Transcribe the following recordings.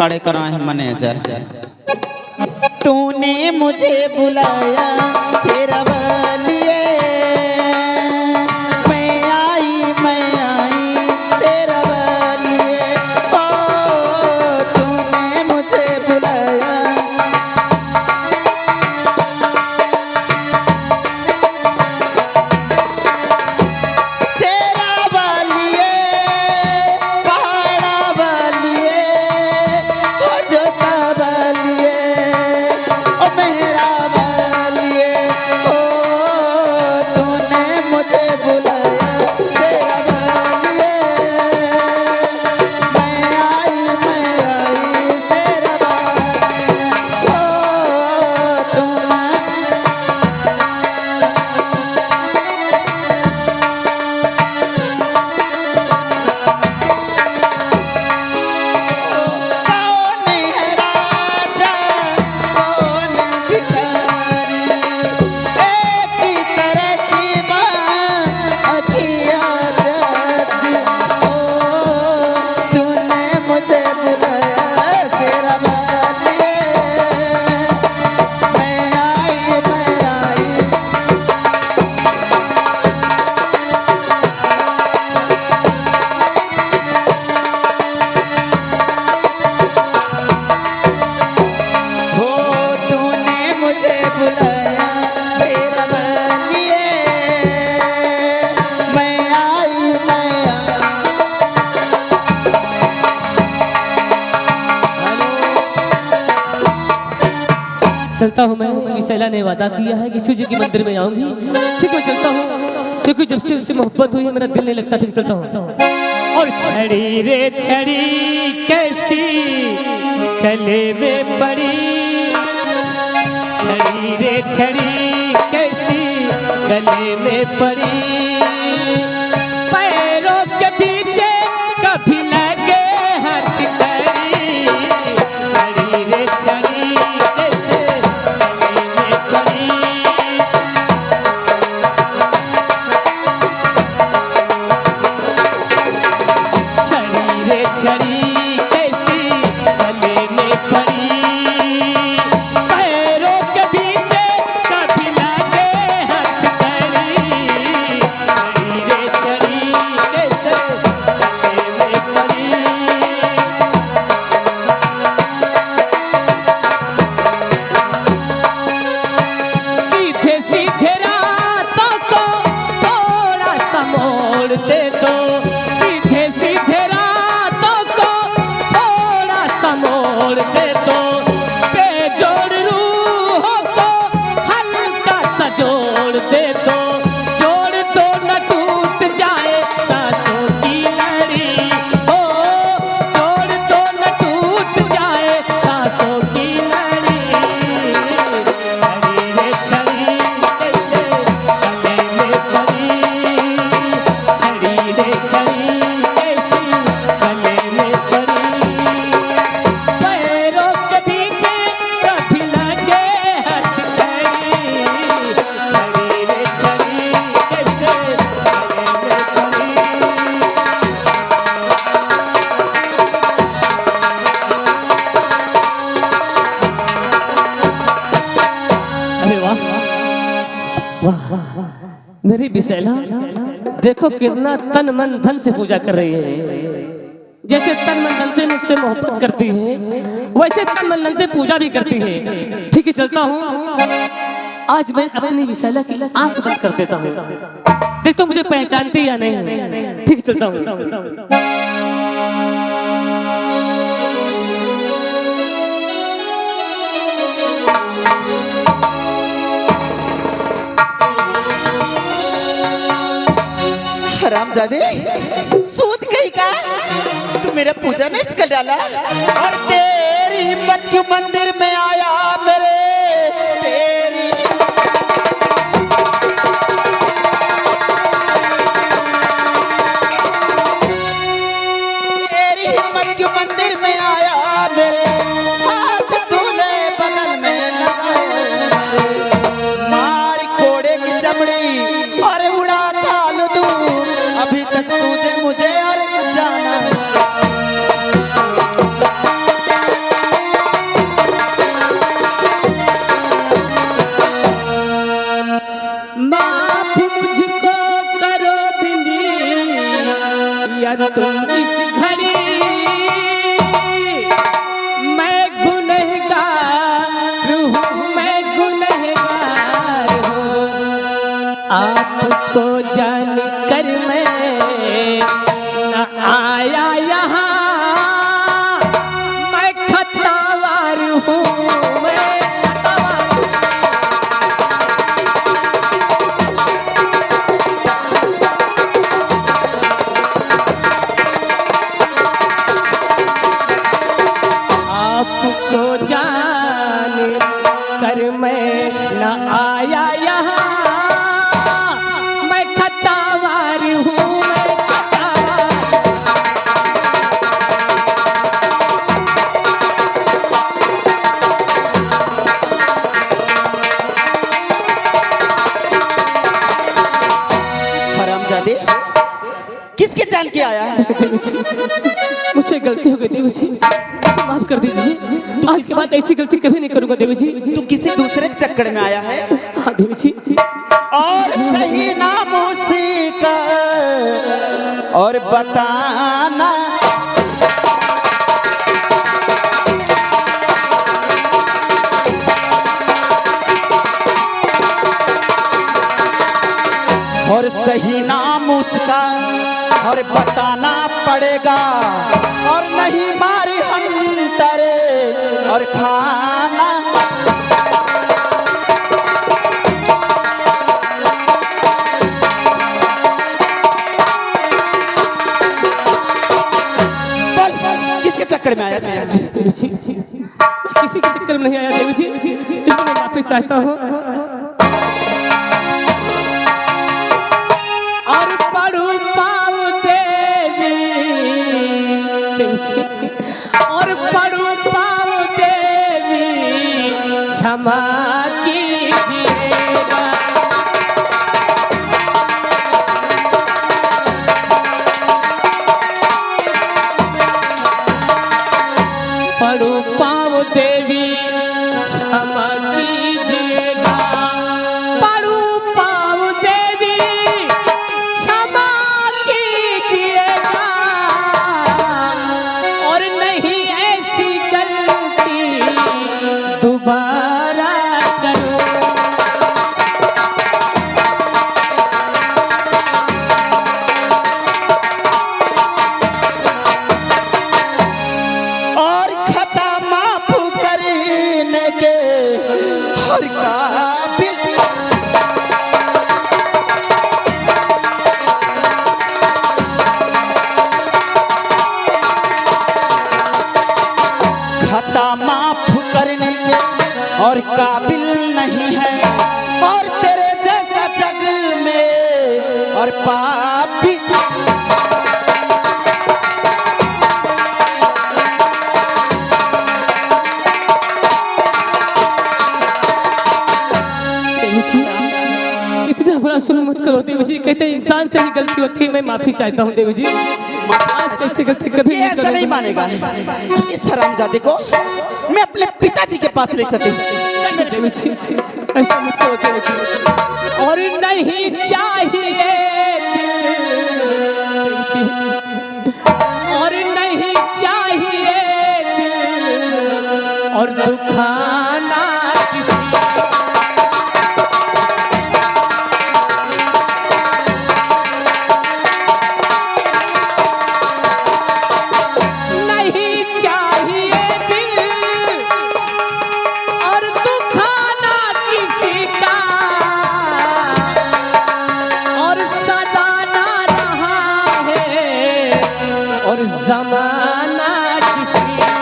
खड़े करा है मैनेजर। तूने मुझे बुलाया तेरा वालिए, मैं आई तेरा वालिए। ओ तूने मुझे बुलाया। चलता हूँ मैं। विशाला ने वादा किया है कि शिव जी के मंदिर में आऊंगी। ठीक है चलता हूँ, क्योंकि जब से उससे मोहब्बत हुई है मेरा दिल नहीं लगता। ठीक चलता हूँ। और छड़ी रे छड़ी कैसी गले में पड़ी, छड़ी रे छड़ी कैसी गले में पड़ी, पैरों के पीछे कभी लगे हथकड़ी, छड़ी रे छड़ी छड़ी कैसी गले में पड़ी, पैरों के पीछे कभी लगे हथकड़ी, छड़ी रे छड़ी कैसे गले में पड़ी। सीधे सीधे रातों को थोड़ा सा मोड़ दे दो, सीधे सीधे मोड़ दे दो, बेजोड़ रूहों को हल्का सा जोड़ दे दो, जोड़ दो न टूट जाए सांसों की लड़ी, हो जोड़ दो न टूट जाए सांसों की लड़ी, छड़ी रे छड़ी कैसे गले में पड़ी, छड़ी रे छड़ी कैसी गले में पड़ी, मेरी बिसेला देखो कितना तन मन धन से पूजा कर रही है। जैसे तन मन धन से मुझसे मोहब्बत करती है वैसे तन मन धन से पूजा भी करती है। ठीक है चलता हूँ। आज मैं अपनी बिसेला की आंख बंद कर देता हूँ, देखो मुझे पहचानती या नहीं। ठीक चलता हूँ। हरामजादे, सूद कहीं का तू मेरा पूजा नष्ट कर डाला और तेरी हिम्मत क्यों मंदिर में आया मेरे, तेरी हिम्मत क्यों मंदिर में आया मेरे, हाथ तूने बगल में लगाए मेरे, मार घोड़े की चमड़ी और उड़ा खाल दूं, अभी तक तुझे मुझे और जाना। माफ मुझको करो बिंदी या तुम इस घड़ी, मैं गुनहगार हूँ, मैं गुनहगार हूँ। आपको जान कर मैं न आया यहाँ, मैं खतावार हूँ, मैं खतावार हूँ। आपको जान कर मैं न आया यहाँ, मैं खतावार हूँ, मैं खतावार। हरामजादे, किसके जान के आया है? देवी जी, मुझसे गलती हो गई देवी जी, मुझे माफ कर दीजिए। आज के बाद ऐसी गलती कभी नहीं करूंगा देवी जी। तू किसी दूसरे के चक्कर में आया है हाँ देवी जी। और सही नाम उसी का और बताना, और सही नाम उसका और बताना पड़ेगा, और नहीं मारी हंटरे और खाना। बोल, किसके चक्कर में आया था? देवी जी, मैं किसी के चक्कर में नहीं आया देवी जी, इसलिए मैं माफी चाहता हूँ। और पढ़ू पाऊ देवी, देवी जी, और पढ़ू पाऊ देवी, क्षमा कीजिएगा। पढ़ू पाऊ देवी, क्षमा कीजिएगा। पढ़ू पाऊ देवी, क्षमा कीजिएगा। और नहीं ऐसी गलती दोबारा करूं। और खता माफ करने के और काबिल, खता माफ करने के और काबिल नहीं है, और तेरे जैसा जग में और पापी। देवी जी, इतना बुरा सुन मत करो देवी जी। कहते हैं इंसान से ही गलती होती है। मैं माफी चाहता हूँ देवी जी, आज से ऐसी गलती कभी ये नहीं ऐसा नहीं करूंगा। मानेगा। इस हरामजादे को मैं अपने पिताजी के पास ले चलती हूँ। देवी जी, ऐसा मत करो देवी जी। और नहीं चाहिए देवी जी, और नहीं चाहिए दिल और दुखाना किसी। नहीं चाहिए दिल और दुखाना किसी का, और सदा ना रहा है और जमाना किसी का।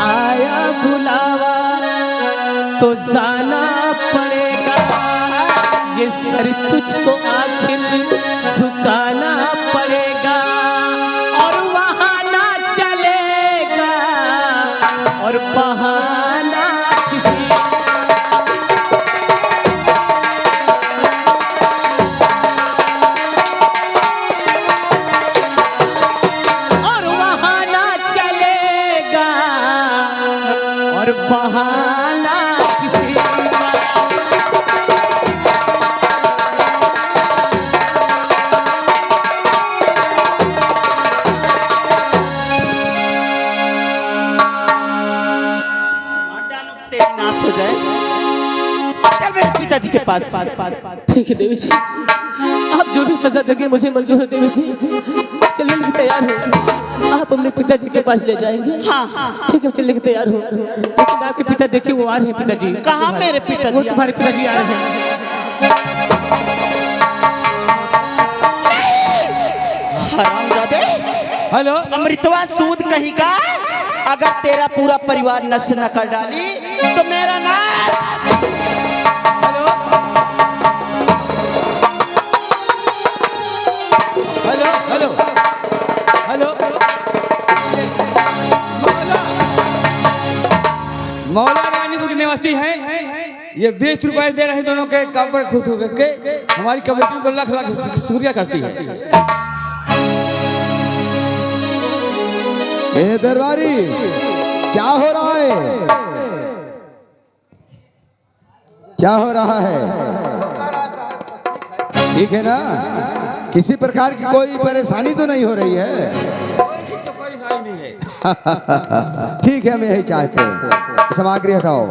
आया बुलावा तो जाना पड़ेगा, ये सर तुझको आखिर झुकाना पड़ेगा। और वहाँ ना चलेगा और बहाना किसी। और वहाँ मेरे पिताजी के पास। ठीक है देवी जी, आप जो भी सजा देंगे मुझे मंजूर है देवी जी। चलने के तैयार हो, आप अपने पिताजी के पास ले जाएंगे। हाँ ठीक है, चलने के तैयार हो। लेकिन आपके पिता देखिए वो आ रहे हैं पिताजी। कहाँ मेरे पिताजी? वो तुम्हारे पिताजी आ रहे हैं। हरामजादे, हेलो अमृतवा सूद कहीं का, अगर तेरा पूरा परिवार नष्ट न कर डाली तो मेरा नाम। हेलो हेलो हेलो हेलो मौला रानी को निवासी है। ये 20 रुपए दे रहे हैं दोनों के कबर खुद हो के हमारी कमेटी को लाख लाख शुक्रिया करती है। ए दरबारी, क्या हो रहा है? क्या हो रहा है? ठीक है ना? किसी प्रकार की कोई परेशानी तो नहीं हो रही है? ठीक है, हम यही चाहते हैं। सामग्री हटाओ।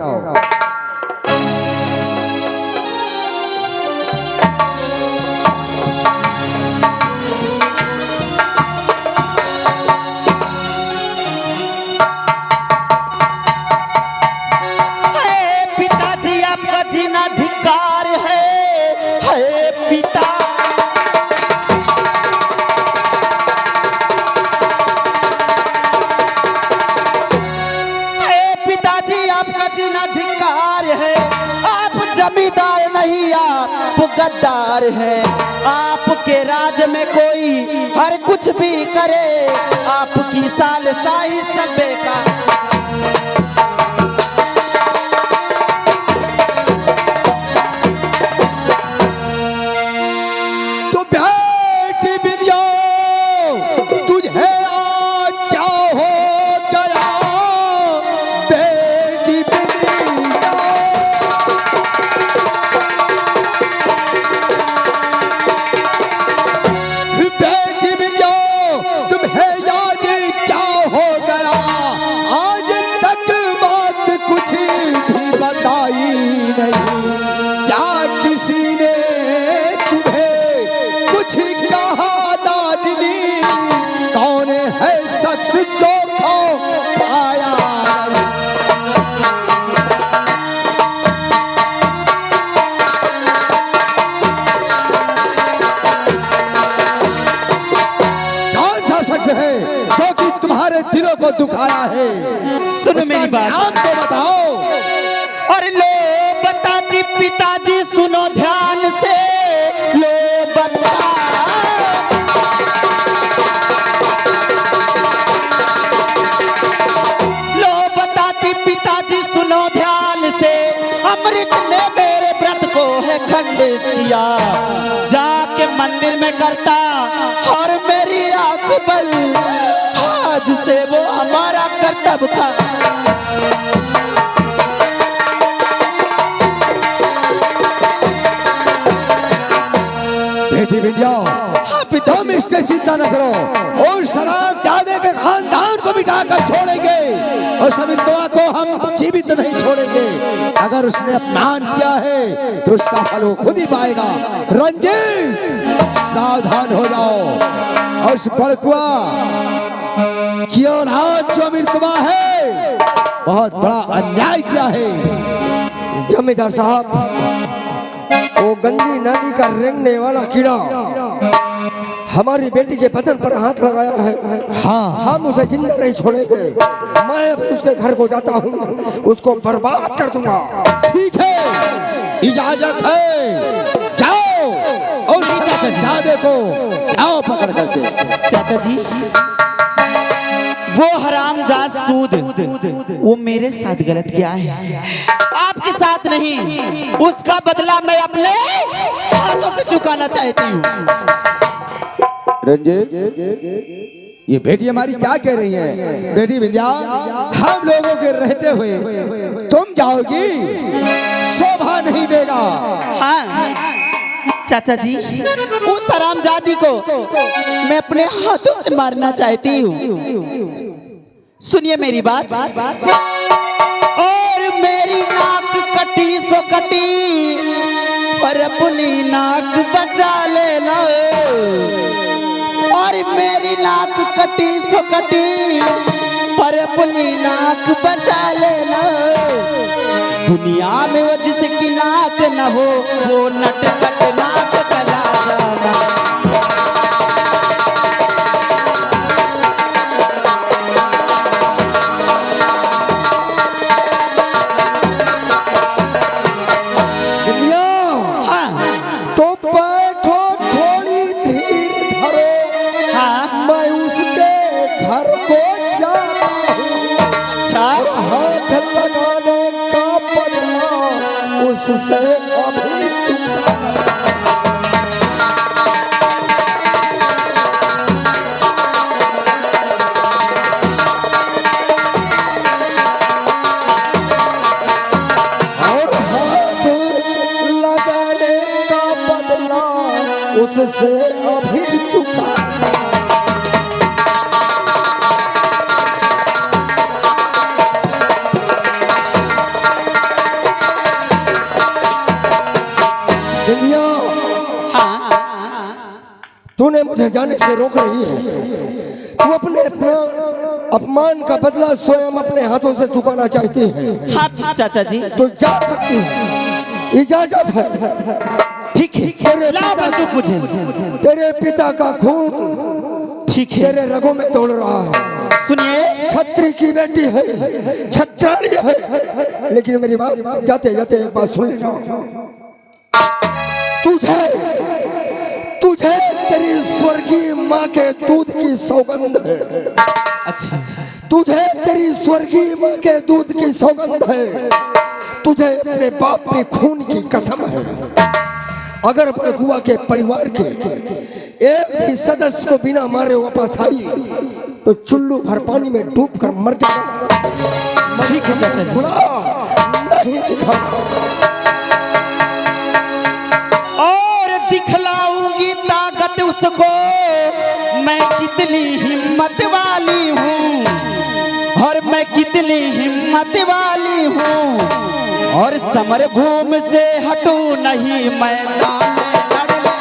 पिताजी आपका जीना धिक्कार है पिता। पिताजी आपका जीना धिक्कार है। आप जमींदार नहीं, आप गद्दार है। आपके राज में कोई हर कुछ भी करे, आपकी साल शाही सब बेकार। दिलों को दुखाया है। सुनो मेरी बात, नाम तो बताओ। और लो बताती पिताजी सुनो ध्यान से, लो बता। लो बताती पिताजी सुनो ध्यान से, अमृत ने मेरे व्रत को है खंडित किया। जाके मंदिर में करता और मेरी आंख बल, आज से वो हमारा कर्तव्य था। बेटी विद्या, तुम इसकी चिंता न करो और शराब जादे के खानदान को मिटाकर छोड़ेंगे और समितवा को हम जीवित नहीं छोड़ेंगे। अगर उसने अपमान किया है तो उसका फल वो खुद ही पाएगा। रंजीत, सावधान हो जाओ। और उस बड़कुआ क्यों राज जो अमृतवा है, बहुत बड़ा अन्याय किया है। जमींदार साहब, वो गंदी नदी का रेंगने वाला कीड़ा हमारी बेटी के बदन पर हाथ लगाया है। हाँ, हम उसे जिंदा नहीं छोड़ेंगे। मैं अब उसके घर को जाता हूँ, उसको बर्बाद कर दूंगा। ठीक है, इजाजत है। जाओ और जादे को आओ पकड़ करके। चाचा जी, वो हरामजाद सूद वो मेरे साथ गलत किया है, आपके साथ नहीं। उसका बदला मैं अपने हाथों से चुकाना चाहती हूँ। रंजीत, ये बेटी हमारी क्या कह रही है? बेटी विद्या, हम लोगों के रहते हुए तुम जाओगी, शोभा नहीं देगा। हाँ चाचा जी, उस हरामजादी को मैं अपने हाथों से मारना चाहती हूँ। सुनिए मेरी बात। और मेरी नाक कटी सो कटी, अपनी नाक बचा लेना, और मेरी नाक कटी सो कटी पर अपनी नाक बचा लेना। दुनिया में वो जिसकी नाक न हो वो नटखट नाक कला जाना। हाथ लगाने का बदला उससे अभी चुका। और हाथ लगाने का बदला उससे अभी चुका। तूने मुझे जाने से रोक रही है। तू अपने अपमान का बदला स्वयं अपने हाथों से चुकाना चाहती है। हाँ चाचा जी, तो जा सकती है, इजाजत है। ठीक है, ला बंदूक मुझे। तेरे पिता का खून ठीक है तेरे रगों में दौड़ रहा है। सुनिए, छत्री की बेटी है, छत्राली है, लेकिन मेरी बात जाते जाते एक बात सुन लेना। तुझे तेरी स्वर्गीय माँ के दूध की सौगंध है। अच्छा, तुझे तेरी स्वर्गीय माँ के दूध की सौगंध है। तुझे अपने बाप के खून की कसम है। अगर बड़गुआ के परिवार के एक भी सदस्य को बिना मारे वापस आई तो चुल्लू भर पानी में डूब कर मर जाएगा। ठीक है चाचा जी। नहीं दिखा और दिखलाऊंगी ताकत उसको, मैं कितनी हिम्मत वाली हूँ, और मैं कितनी हिम्मत वाली हूँ। और समर भूमि से हटूं नहीं मैदान में लड़ने।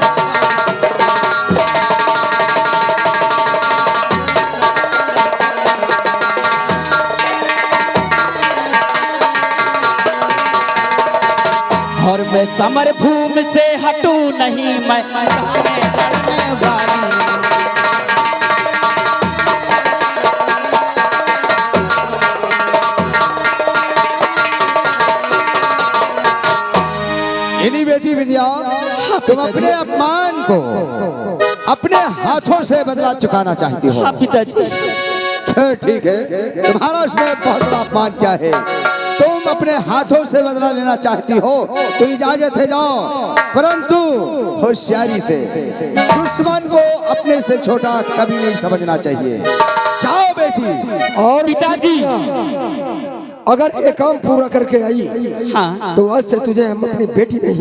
और मैं समर भूमि से हटूं नहीं मैदान में लड़ने वाली। इन्हीं बेटी विद्या, तुम अपने अपमान को अपने हाथों से बदला चुकाना चाहती हो। हाँ पिताजी। ठीक है, तुम्हारा उसने बहुत बड़ा अपमान किया है, तुम अपने हाथों से बदला लेना चाहती हो तो इजाजत है, जाओ, परंतु होशियारी से। दुश्मन को अपने से छोटा कभी नहीं समझना चाहिए। जाओ बेटी। और पिताजी, अगर ये काम पूरा करके आई हाँ तो आज से तुझे हम अपनी बेटी नहीं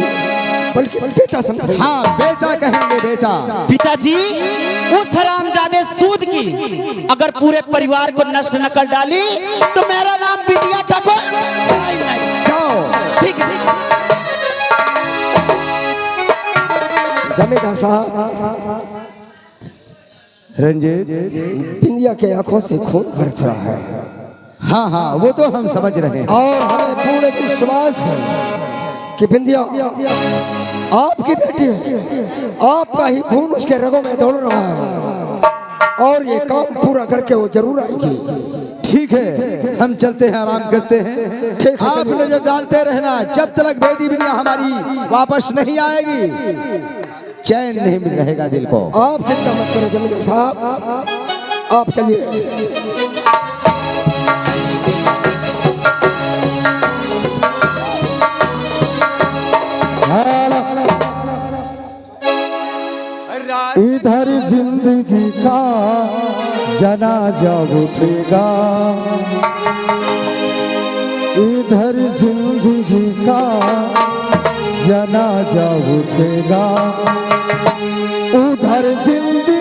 बल्कि बेटा समझेंगे। हाँ बेटा कहेंगे, बेटा। पिताजी, उस हरामजादे सूद की अगर पूरे परिवार को नष्ट न कर डाली तो मेरा नाम विद्या ठाकुर नहीं। जाओ। ठीक है। जमींदार साहब, रंजीत, बिंदिया के आंखों से खून बरस रहा है। हाँ हाँ, वो तो हम समझ रहे हैं। और हमें पूर्ण विश्वास है कि बिंदिया आपकी बेटी है, आपका ही खून उसके रगों में दौड़ रहा है, और ये काम पूरा करके वो जरूर आएगी। ठीक है, हम चलते हैं, आराम करते हैं। ठीक है, आप नजर डालते रहना, जब तक बेटी बिटिया हमारी वापस नहीं आएगी चैन नहीं मिल रहेगा दिल को। आप चिंता मत करो जमींदार साहब, आप चलिए। इधर जिंदगी का जनाजा उठेगा, इधर जिंदगी का जनाजा उठेगा, उधर जिंदगी